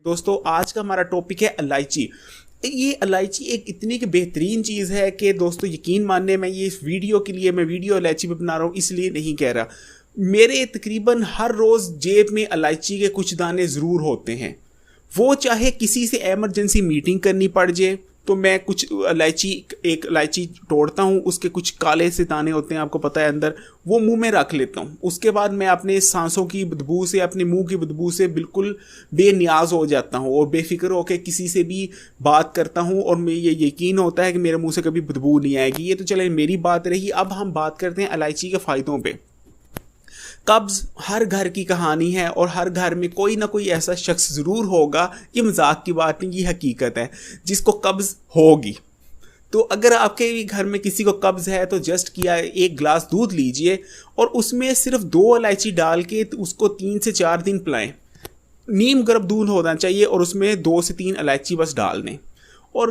दोस्तों आज का हमारा टॉपिक है इलायची। ये इलायची एक इतनी की बेहतरीन चीज़ है कि दोस्तों यकीन मानने में ये इस वीडियो के लिए मैं वीडियो इलायची पे बना रहा हूँ इसलिए नहीं कह रहा। मेरे तकरीबन हर रोज़ जेब में इलायची के कुछ दाने ज़रूर होते हैं। वो चाहे किसी से एमरजेंसी मीटिंग करनी पड़ जाए तो मैं कुछ एक इलायची तोड़ता हूँ, उसके कुछ काले से दाने होते हैं आपको पता है अंदर, वो मुंह में रख लेता हूँ। उसके बाद मैं अपने सांसों की बदबू से, अपने मुंह की बदबू से बिल्कुल बेनियाज हो जाता हूँ और बेफिक्र होकर किसी से भी बात करता हूँ और मैं ये यकीन होता है कि मेरे मुंह से कभी बदबू नहीं आएगी। ये तो चले मेरी बात रही। अब हम बात करते हैं इलायची के फ़ायदों पर। कब्ज़ हर घर की कहानी है और हर घर में कोई ना कोई ऐसा शख्स ज़रूर होगा, ये मजाक की बात नहीं, ये हकीकत है, जिसको कब्ज़ होगी। तो अगर आपके घर में किसी को कब्ज़ है तो जस्ट किया एक गिलास दूध लीजिए और उसमें सिर्फ 2 इलायची डाल के उसको 3 से 4 दिन पिलाएं। नीम गर्म दूध होना चाहिए और उसमें 2 से 3 इलायची बस डाल दें और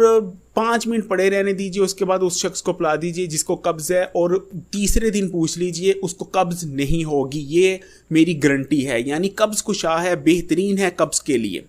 5 मिनट पड़े रहने दीजिए। उसके बाद उस शख्स को पिला दीजिए जिसको कब्ज़ है और तीसरे दिन पूछ लीजिए, उसको कब्ज़ नहीं होगी। ये मेरी गारंटी है। यानी कब्ज़ कुशा है, बेहतरीन है कब्ज़ के लिए।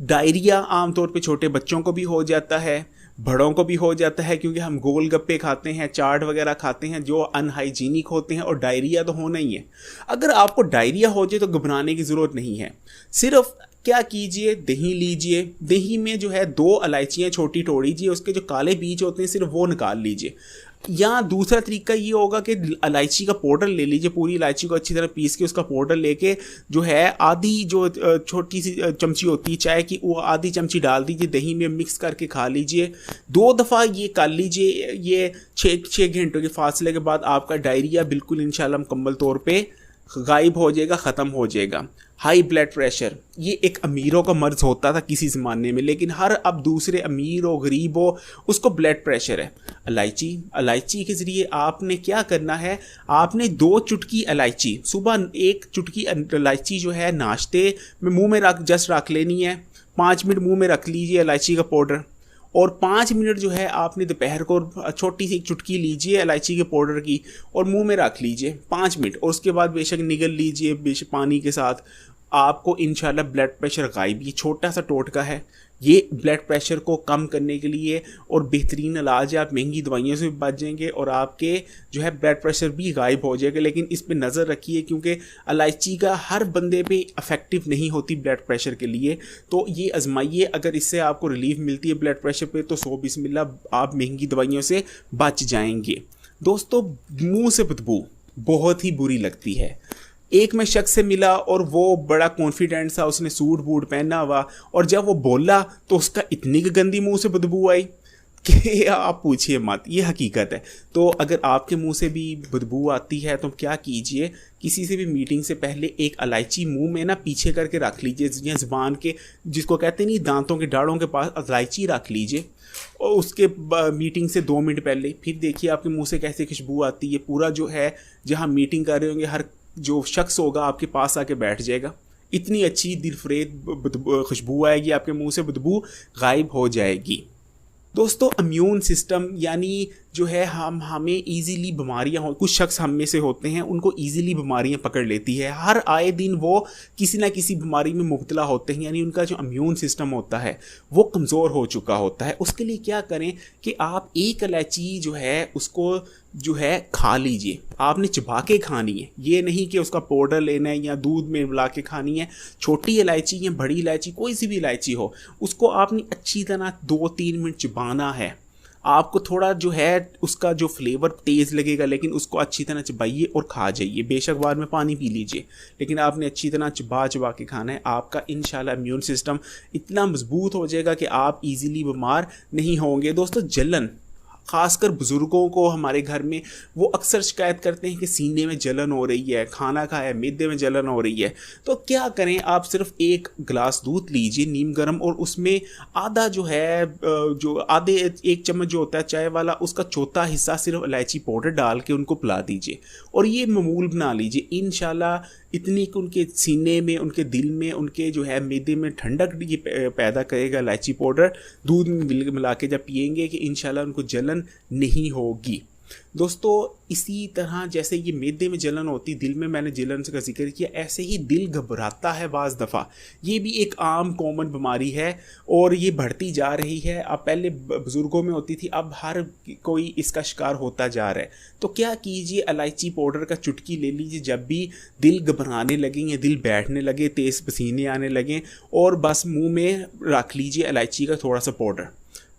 डायरिया आमतौर पे छोटे बच्चों को भी हो जाता है, बड़ों को भी हो जाता है, क्योंकि हम गोलगप्पे खाते हैं, चाट वगैरह खाते हैं जो अनहाइजीनिक होते हैं, और डायरिया तो होना ही है। अगर आपको डायरिया हो जाए तो घबराने की ज़रूरत नहीं है। सिर्फ क्या कीजिए, दही लीजिए, दही में जो है 2 इलायचियाँ छोटी तोड़ीजिए, उसके जो काले बीज होते हैं सिर्फ वो निकाल लीजिए। या दूसरा तरीका ये होगा कि इलायची का पाउडर ले लीजिए, पूरी इलायची को अच्छी तरह पीस के उसका पाउडर लेके जो है आधी जो छोटी सी चमची होती है चाय की, वो आधी चमची डाल दीजिए, दही में मिक्स करके खा लीजिए। 2 दफ़ा ये कर लीजिए। ये 6 घंटों के फासले के बाद आपका डायरिया बिल्कुल इंशाल्लाह मुकम्मल तौर पे गायब हो जाएगा, ख़त्म हो जाएगा। हाई ब्लड प्रेशर ये एक अमीरों का मर्ज होता था किसी ज़माने में, लेकिन हर अब दूसरे अमीर हो गरीब हो उसको ब्लड प्रेशर है। इलायची के ज़रिए आपने क्या करना है, आपने 2 चुटकी इलायची, सुबह 1 चुटकी इलायची जो है नाश्ते में मुंह में रख लेनी है। 5 मिनट मुंह में रख लीजिए इलायची का पाउडर, और 5 मिनट जो है आपने दोपहर को छोटी सी एक चुटकी लीजिए इलायची के पाउडर की और मुंह में रख लीजिए 5 मिनट, और उसके बाद बेशक निगल लीजिए बेशक पानी के साथ। आपको इंशाल्लाह ब्लड प्रेशर गायब। ये छोटा सा टोटका है, ये ब्लड प्रेशर को कम करने के लिए और बेहतरीन इलाज है। आप महंगी दवाइयों से भी बच जाएंगे और आपके जो है ब्लड प्रेशर भी गायब हो जाएगा। लेकिन इस पे नज़र रखिए क्योंकि इलायची का हर बंदे पे इफ़ेक्टिव नहीं होती ब्लड प्रेशर के लिए। तो ये आजमाइए, अगर इससे आपको रिलीफ मिलती है ब्लड प्रेशर पे तो 100 बिस्मिल्लाह, आप महंगी दवाइयों से बच जाएंगे। दोस्तों मुँह से बदबू बहुत ही बुरी लगती है। एक मैं शख्स से मिला और वो बड़ा कॉन्फिडेंट था, उसने सूट बूट पहना हुआ, और जब वो बोला तो उसका इतनी गंदी मुंह से बदबू आई कि आप पूछिए मत, ये हकीकत है। तो अगर आपके मुंह से भी बदबू आती है तो क्या कीजिए, किसी से भी मीटिंग से पहले एक इलायची मुंह में ना पीछे करके रख लीजिए, या ज़ुबान के जिसको कहते नहीं दांतों के डाड़ों के पास इलायची रख लीजिए, और उसके मीटिंग से 2 मिनट पहले फिर देखिए आपके मुंह से कैसे खुशबू आती है। पूरा जो है जहाँ मीटिंग कर रहे होंगे हर जो शख्स होगा आपके पास आके बैठ जाएगा। इतनी अच्छी दिलफरेब खुशबू आएगी, आपके मुंह से बदबू गायब हो जाएगी। दोस्तों इम्यून सिस्टम यानी जो है हमें ईज़िली बीमारियां हो, कुछ शख्स हम में से होते हैं उनको ईज़िली बीमारियां पकड़ लेती है। हर आए दिन वो किसी ना किसी बीमारी में मुब्तला होते हैं, यानी उनका जो इम्यून सिस्टम होता है वो कमज़ोर हो चुका होता है। उसके लिए क्या करें कि आप एक इलायची जो है उसको जो है खा लीजिए। आपने चबा के खानी है, ये नहीं कि उसका पाउडर लेना है या दूध में मिला के खानी है। छोटी इलायची या बड़ी इलायची कोई सी भी इलायची हो, उसको आपने अच्छी तरह 2-3 मिनट चबाना है। आपको थोड़ा जो है उसका जो फ्लेवर तेज़ लगेगा, लेकिन उसको अच्छी तरह चबाइए और खा जाइए। बेशक बाद में पानी पी लीजिए, लेकिन आपने अच्छी तरह चबा के खाना है। आपका इंशाल्लाह इम्यून सिस्टम इतना मजबूत हो जाएगा कि आप इजीली बीमार नहीं होंगे। दोस्तों जलन, ख़ासकर बुज़ुर्गों को हमारे घर में वो अक्सर शिकायत करते हैं कि सीने में जलन हो रही है, खाना खाया मैदे में जलन हो रही है। तो क्या करें, आप सिर्फ 1 गिलास दूध लीजिए नीम गर्म, और उसमें आधा जो है जो आधे 1 चम्मच जो होता है चाय वाला, उसका चौथा हिस्सा सिर्फ इलायची पाउडर डाल के उनको पिला दीजिए और ये मामूल बना लीजिए। इंशाल्लाह इतनी कि उनके सीने में, उनके दिल में, उनके जो है मैदे में ठंडक ये पैदा करेगा इलायची पाउडर दूध में मिला के जब पिएंगे कि इंशाल्लाह उनको जलन नहीं होगी। दोस्तों इसी तरह जैसे ये मैदे में जलन होती, दिल में मैंने जलन का जिक्र किया, ऐसे ही दिल घबराता है बाज़ दफ़ा। ये भी एक आम कॉमन बीमारी है और ये बढ़ती जा रही है। अब पहले बुज़ुर्गों में होती थी, अब हर कोई इसका शिकार होता जा रहा है। तो क्या कीजिए, इलायची पाउडर का चुटकी ले लीजिए जब भी दिल घबराने लगे या दिल बैठने लगे, तेज़ पसीने आने लगे, और बस मुंह में रख लीजिए इलायची का थोड़ा सा पाउडर।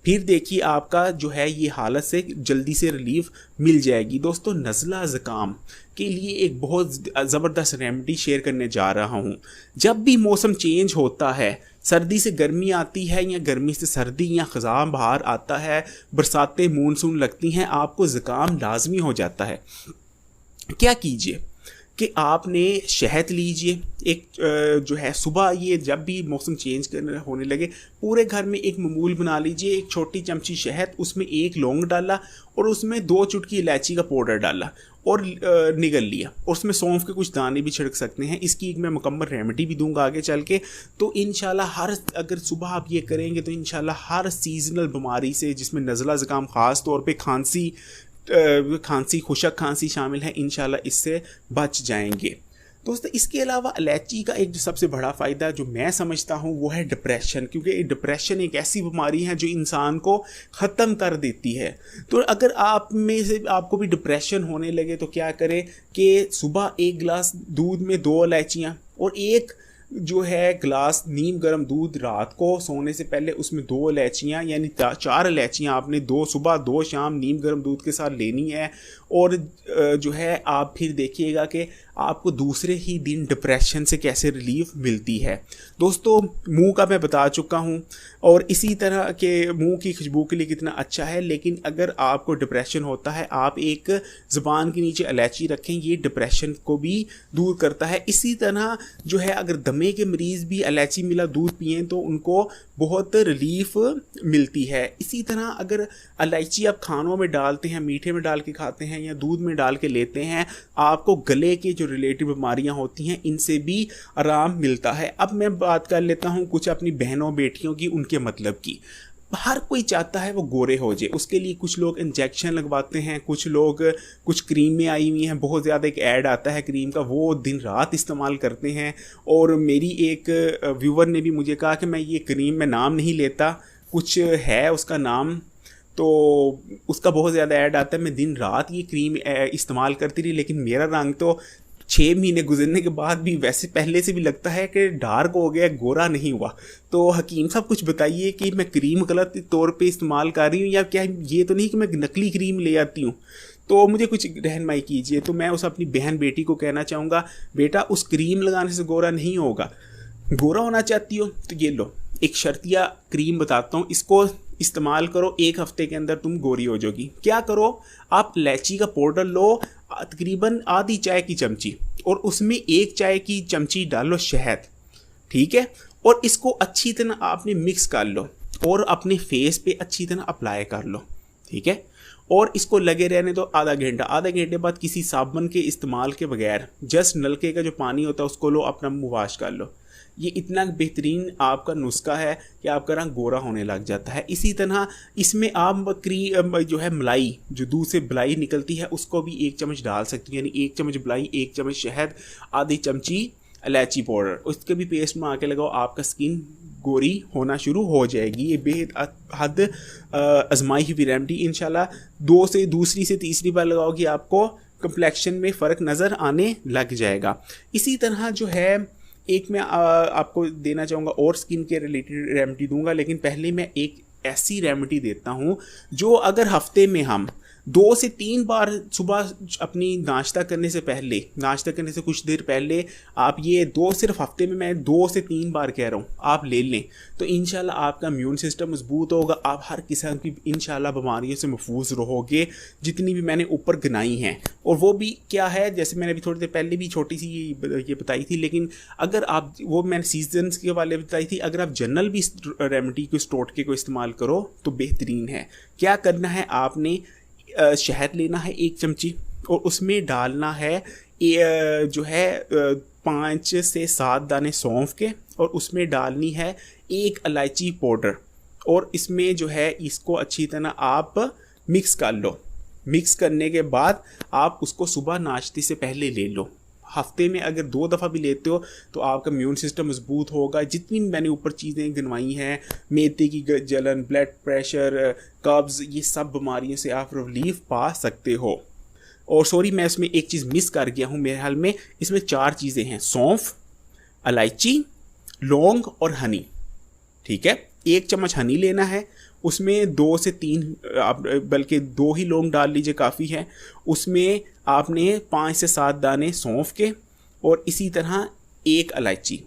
फिर देखिए आपका जो है ये हालत से जल्दी से रिलीफ मिल जाएगी। दोस्तों नज़ला ज़ुकाम के लिए एक बहुत ज़बरदस्त रेमेडी शेयर करने जा रहा हूँ। जब भी मौसम चेंज होता है, सर्दी से गर्मी आती है या गर्मी से सर्दी या ख़ज़ां बाहर आता है, बरसातें मानसून लगती हैं, आपको ज़ुकाम लाजमी हो जाता है। क्या कीजिए कि आपने शहद लीजिए एक जो है सुबह, ये जब भी मौसम चेंज होने लगे पूरे घर में एक मामूल बना लीजिए। एक छोटी चमची शहद, उसमें एक लौंग डाला और उसमें 2 चुटकी इलायची का पाउडर डाला और निगल लिया, और उसमें सौंफ के कुछ दाने भी छिड़क सकते हैं। इसकी एक मैं मुकम्मल रेमेडी भी दूंगा आगे चल के। तो इंशाल्लाह अगर सुबह आप ये करेंगे तो इंशाल्लाह हर सीजनल बीमारी से, जिसमें नज़ला ज़ुकाम ख़ास तौर पे खांसी खुशक खांसी शामिल है, इंशाल्लाह इससे बच जाएंगे। दोस्तों इसके अलावा इलायची का एक जो सबसे बड़ा फ़ायदा जो मैं समझता हूँ वो है डिप्रेशन, क्योंकि डिप्रेशन एक ऐसी बीमारी है जो इंसान को ख़त्म कर देती है। तो अगर आप में से आपको भी डिप्रेशन होने लगे तो क्या करें कि सुबह 1 गिलास दूध में 2 इलायचियाँ और 1 जो है गिलास नीम गर्म दूध, रात को सोने से पहले उसमें 2 इलायचियाँ यानी 4 इलायचियाँ आपने 2 सुबह 2 शाम नीम गर्म दूध के साथ लेनी है। और जो है आप फिर देखिएगा कि आपको दूसरे ही दिन डिप्रेशन से कैसे रिलीफ मिलती है। दोस्तों मुंह का मैं बता चुका हूँ और इसी तरह के मुंह की खुशबू के लिए कितना अच्छा है, लेकिन अगर आपको डिप्रेशन होता है आप एक ज़ुबान के नीचे इलायची रखें, ये डिप्रेशन को भी दूर करता है। इसी तरह जो है अगर दमे के मरीज़ भी इलायची मिला दूध पिएँ तो उनको बहुत रिलीफ मिलती है। इसी तरह अगर इलायची आप खानों में डालते हैं, मीठे में डाल के खाते हैं या दूध में डाल के लेते हैं, आपको गले के जो रिलेटिव बीमारियां होती हैं इनसे भी आराम मिलता है। अब मैं बात कर लेता हूं कुछ अपनी बहनों बेटियों की, उनके मतलब की। हर कोई चाहता है वो गोरे हो जाए, उसके लिए कुछ लोग इंजेक्शन लगवाते हैं, कुछ लोग कुछ क्रीमें आई हुई हैं, बहुत ज़्यादा एक ऐड आता है क्रीम का, वो दिन रात इस्तेमाल करते हैं। और मेरी एक व्यूवर ने भी मुझे कहा कि मैं ये क्रीम में नाम नहीं लेता, कुछ है उसका नाम, तो उसका बहुत ज़्यादा ऐड आता है, मैं दिन रात ये क्रीम इस्तेमाल करती रही, लेकिन मेरा रंग तो 6 महीने गुजरने के बाद भी वैसे पहले से भी लगता है कि डार्क हो गया, गोरा नहीं हुआ। तो हकीम साहब कुछ बताइए कि मैं क्रीम गलत तौर पे इस्तेमाल कर रही हूँ या क्या ये तो नहीं कि मैं नकली क्रीम ले आती हूँ, तो मुझे कुछ रहनुमाई कीजिए। तो मैं उस अपनी बहन बेटी को कहना चाहूँगा, बेटा उस क्रीम लगाने से गोरा नहीं होगा। गोरा होना चाहती हो तो ये लो, एक शर्तिया क्रीम बताता हूँ, इसको इस्तेमाल करो, 1 हफ्ते के अंदर तुम गोरी हो जाओगी। क्या करो, आप इलायची का पाउडर लो, तकरीबन आधी चाय की चमची, और उसमें 1 चाय की चमची डालो शहद, ठीक है, और इसको अच्छी तरह आपने मिक्स कर लो और अपने फेस पे अच्छी तरह अप्लाई कर लो, ठीक है, और इसको लगे रहने दो आधा घंटा। आधे घंटे बाद किसी साबुन के इस्तेमाल के बगैर जस्ट नलके का जो पानी होता है उसको लो, अपना मुँह वॉश कर लो। ये इतना बेहतरीन आपका नुस्खा है कि आपका रंग गोरा होने लग जाता है। इसी तरह इसमें आप जो है मलाई, जो दूध से मलाई निकलती है, उसको भी 1 चम्मच डाल सकती हैं, यानी 1 चम्मच मलाई, 1 चम्मच शहद, आधी चमची इलायची पाउडर, उसके भी पेस्ट में आके लगाओ, आपका स्किन गोरी होना शुरू हो जाएगी। ये बेहद आजमाई हुई रेमेडी इंशाल्लाह दूसरी से तीसरी बार लगाओगी आपको कंप्लेक्शन में फ़र्क नज़र आने लग जाएगा। इसी तरह जो है एक मैं आपको देना चाहूँगा और स्किन के रिलेटेड रेमेडी दूंगा, लेकिन पहले मैं एक ऐसी रेमेडी देता हूँ जो अगर हफ्ते में हम 2 से 3 बार सुबह अपनी नाश्ता करने से कुछ देर पहले आप ये सिर्फ हफ्ते में मैं 2 से 3 बार कह रहा हूँ आप ले लें, तो इंशाल्लाह आपका इम्यून सिस्टम मजबूत होगा, आप हर किस्म की इंशाल्लाह बीमारियों से महफूज रहोगे, जितनी भी मैंने ऊपर गिनाई हैं। और वो भी क्या है, जैसे मैंने अभी थोड़ी देर पहले भी छोटी सी ये बताई थी, लेकिन अगर आप वो मैंने सीजन्स के वाले बताई थी, अगर आप जनरल भी रेमेडी को, इस टोटके को इस्तेमाल करो तो बेहतरीन है। क्या करना है, आपने शहद लेना है 1 चमची और उसमें डालना है जो है 5 से 7 दाने सौंफ के, और उसमें डालनी है 1 इलायची पाउडर, और इसमें जो है इसको अच्छी तरह आप मिक्स कर लो। मिक्स करने के बाद आप उसको सुबह नाश्ते से पहले ले लो। हफ्ते में अगर 2 दफ़ा भी लेते हो तो आपका इम्यून सिस्टम मजबूत होगा। जितनी मैंने ऊपर चीज़ें गिनवाई हैं, मेदे की जलन, ब्लड प्रेशर, कब्ज़, ये सब बीमारियों से आप रिलीफ पा सकते हो। और सॉरी, मैं इसमें एक चीज़ मिस कर गया हूँ मेरे हाल में। इसमें 4 चीज़ें हैं, सौंफ, इलायची, लौंग और हनी। ठीक है, 1 चम्मच हनी लेना है, उसमें 2 से 3 आप बल्कि 2 ही लौंग डाल लीजिए, काफ़ी है। उसमें आपने 5 से 7 दाने सौंफ के और इसी तरह 1 इलायची,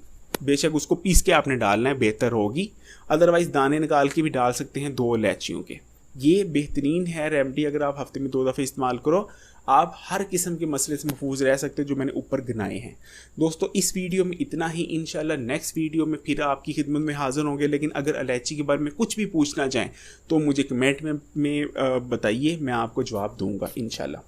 बेशक उसको पीस के आपने डालना है, बेहतर होगी। अदरवाइज़ दाने निकाल के भी डाल सकते हैं 2 इलायचियों के। ये बेहतरीन है रेमेडी, अगर आप हफ्ते में 2 दफ़े इस्तेमाल करो, आप हर किस्म के मसले से महफूज रह सकते हो जो मैंने ऊपर गिनाए हैं। दोस्तों, इस वीडियो में इतना ही। इंशाल्लाह नेक्स्ट वीडियो में फिर आपकी खिदमत में हाजिर होंगे। लेकिन अगर इलायची के बारे में कुछ भी पूछना चाहें तो मुझे कमेंट में बताइए, मैं आपको जवाब दूंगा इंशाल्लाह।